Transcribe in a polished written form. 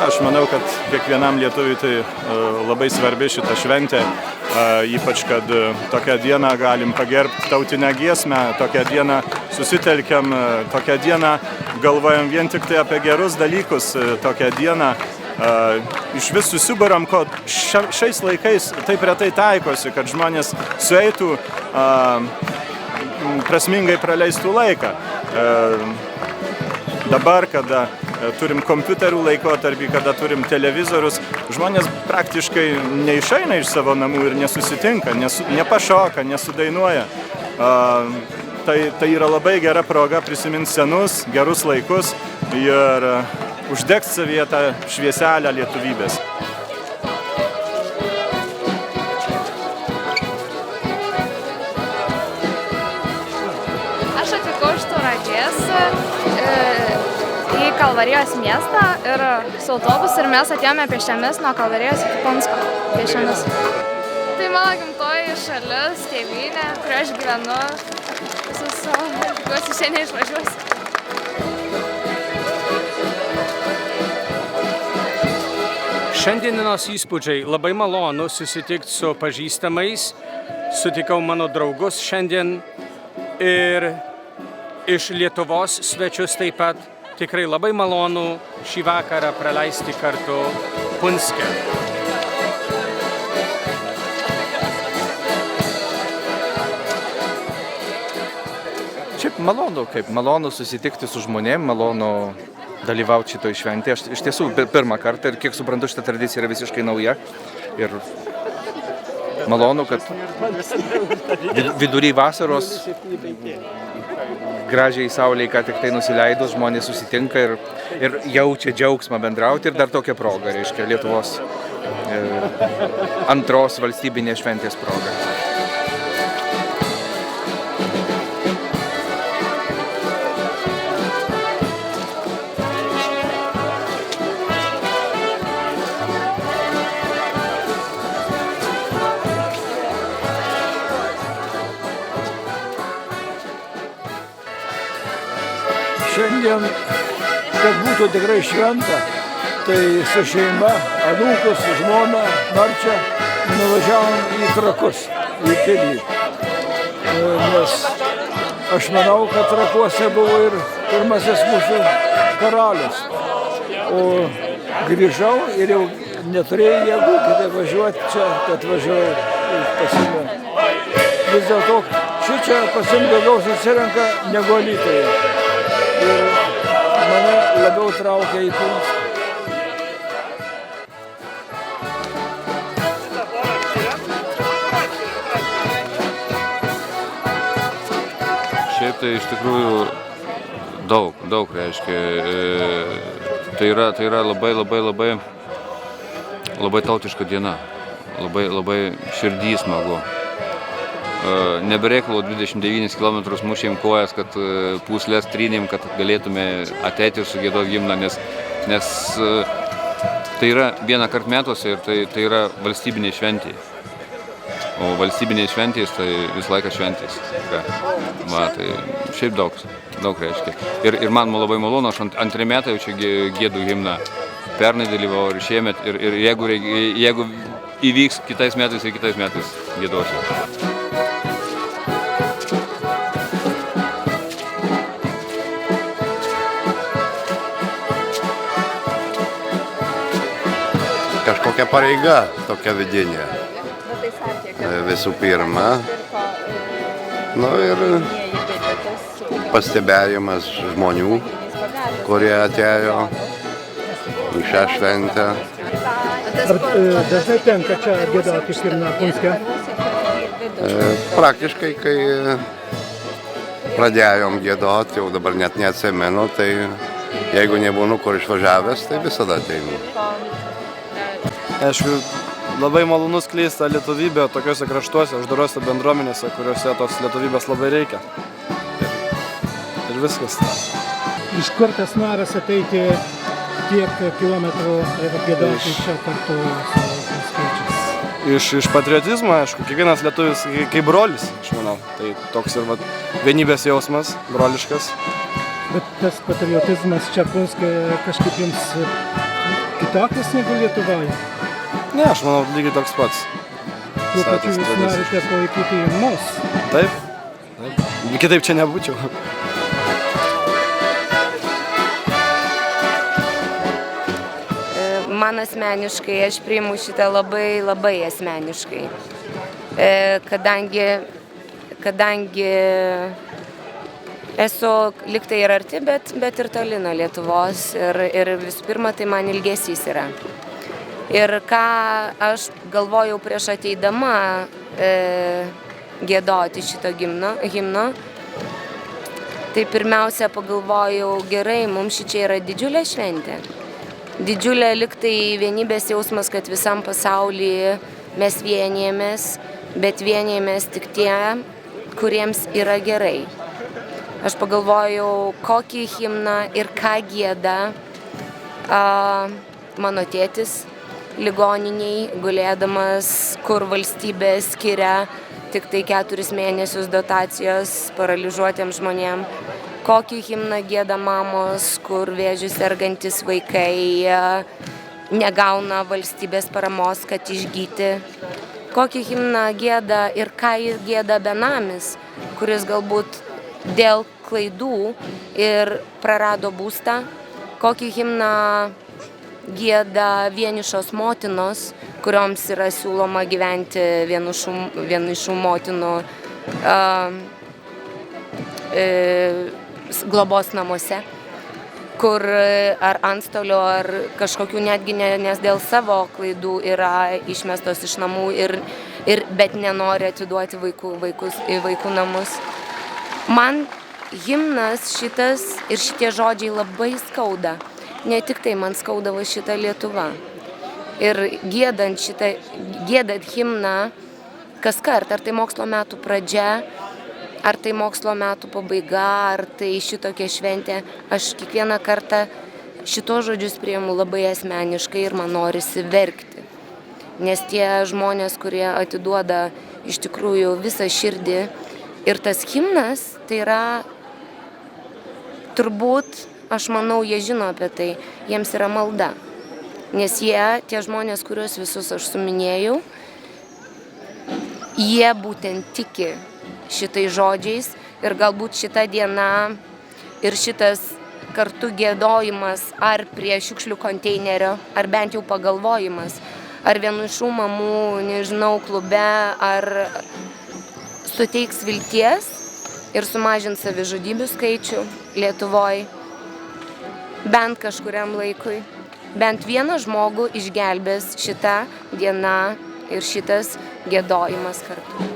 Aš manau, kad kiekvienam lietuviui tai labai svarbi šita šventė, ypač kad tokią dieną galim pagerbti tautinę giesmę, tokią dieną susitelkiam, tokią dieną galvojam vien tik tai apie gerus dalykus, tokią dieną iš vis susibaram, ko šiais laikais taip retai taikosi, kad žmonės sueitų, prasmingai praleistų laiką. Dabar, kada turim kompiuterių laikotarpį, kada turim televizorius, žmonės praktiškai neišeina iš savo namų ir nesusitinka, nepašoka, nesudainuoja. Tai yra labai gera proga prisiminti senus, gerus laikus ir uždegti savyje tą švieselę lietuvybės. Aš atvykau iš Tauragės į Kalvarijos miestą ir su autobusu ir mes atėjome pėsčiomis nuo Kalvarijos iki Punsko pėsčiomis. Tai mano gimtoji šalis, tėvynė, kurioje aš gyvenu. Tikiuosi šiandien išvažiuosiu. Šiandienos įspūdžiai labai malonu susitikti su pažįstamais. Sutikau mano draugus šiandien ir iš Lietuvos svečius taip pat. Tikrai labai malonu šį vakarą praleisti kartu Punske. Šiaip malonu susitikti su žmonėm, malonu dalyvauti šitoj šventėje. Aš iš tiesų pirmą kartą ir kiek suprantu, šita tradicija yra visiškai nauja. Ir malonu, kad vidury vasaros gražiai saulei, ką tik tai nusileidus, žmonės susitinka ir jaučia džiaugsmą bendrauti ir dar tokią progą, reiškia Lietuvos antros valstybinės šventės proga. Šiandien, kad būtų tikrai šventa, tai su šeima, anūkus, su žmona, Marčia, nuvažiavom į Trakus, į pilį. Nes aš manau, kad Trakuose buvo ir pirmasis mūsų karalius. O grįžau ir jau neturėjau jėgų kitaip važiuoti čia, kad važiavau pasimė. Vis dėlto šičia pasim daugiau susirenka negu Alytuje. Ir mane labiau traukia į Punską. Šiaip tai iš tikrųjų daug reiškia. Tai yra labai tautiška diena, labai širdį smagu. Nebereikalo 29 km mušėm kojas, kad pūslės trynėm, kad galėtume ateiti ir sugiedoti himną, nes tai yra vieną kartą metuose ir tai yra valstybinė šventė. O valstybinė šventės tai visą laiką šventės. Va, tai šiaip daug reiškia. Ir man labai malonu, aš antrį metą jau čia giedu himną. Pernai dalyvau ir šiemet ir jeigu įvyks kitais metais giedosiu. Kažkokia pareiga tokia vidinė. Visų pirma. Ir pastebėjimas žmonių, kurie atėjo į šią šventę. Ar dažnai tenka čia giedoti himną Punske? Praktiškai, kai pradėjom giedoti, jau dabar net neatsimenu, tai jeigu nebūnu kur išvažiavęs, tai visada ateinu. Aišku, labai malonu skleisti tą lietuvybę tokiuose kraštuose, uždarose bendruomenėse, kuriuose tos lietuvybės labai reikia. Ir viskas. Iš kur tas noras ateiti tiek kilometrų ir giedoti čia kartu su skaičiais? Iš patriotizmo, aišku, kiekvienas lietuvis kaip brolis, aš manau. Tai toks ir vienybės jausmas, broliškas. Bet tas patriotizmas čia Punske kažkaip jums kitokios negu Lietuvoje? Ne, aš manau, lygiai toks pats. Tuo pačiu jūs norite palaikyti ir mus. Taip. Kitaip čia nebūčiau. Man asmeniškai, aš priimu šitą labai asmeniškai. Kadangi esu liktai ir arti, bet ir toli nuo Lietuvos. Ir visų pirma, tai man ilgesys yra. Ir ką aš galvojau prieš ateidama giedoti šito himno, tai pirmiausia pagalvojau, gerai, mums šičia yra didžiulė šventė. Didžiulė liktai vienybės jausmas, kad visam pasaulyje mes vienijamės, bet vienijamės tik tie, kuriems yra gerai. Aš pagalvojau, kokį himną ir ką gieda mano tėtis ligoniniai, gulėdamas, kur valstybė skiria tik tai 4 mėnesius dotacijos paralyžiuotiems žmonėms. Kokį himną gieda mamos, kur vėžiu sergantis vaikai negauna valstybės paramos, kad išgyti. Kokį himną gieda ir ką gieda benamis, kuris galbūt dėl klaidų ir prarado būstą. Kokį himną gieda vienišos motinos, kurioms yra siūloma gyventi vienišų motinų globos namuose, kur ar antstolio, ar kažkokių netgi nes dėl savo klaidų yra išmestos iš namų bet nenori atiduoti vaikų namus. Man himnas šitas ir šitie žodžiai labai skauda. Ne tik tai man skaudavo šitą Lietuva. Ir giedant himną kaskart, ar tai mokslo metų pradžia, ar tai mokslo metų pabaiga, ar tai šitokia šventė, aš kiekvieną kartą šitos žodžius priimu labai asmeniškai ir man norisi verkti. Nes tie žmonės, kurie atiduoda iš tikrųjų visą širdį, ir tas himnas, tai yra turbūt, aš manau, jie žino apie tai, jiems yra malda. Nes tie žmonės, kuriuos visus aš suminėjau, jie būtent tiki šitais žodžiais ir galbūt šita diena ir šitas kartu giedojimas ar prie šiukšlių konteinerio, ar bent jau pagalvojimas, ar vienišų mamų, nežinau, klube, ar suteiks vilties ir sumažins savižudybių skaičių Lietuvoje bent kažkuriam laikui. Bent vieną žmogų išgelbės šita diena ir šitas giedojimas kartu.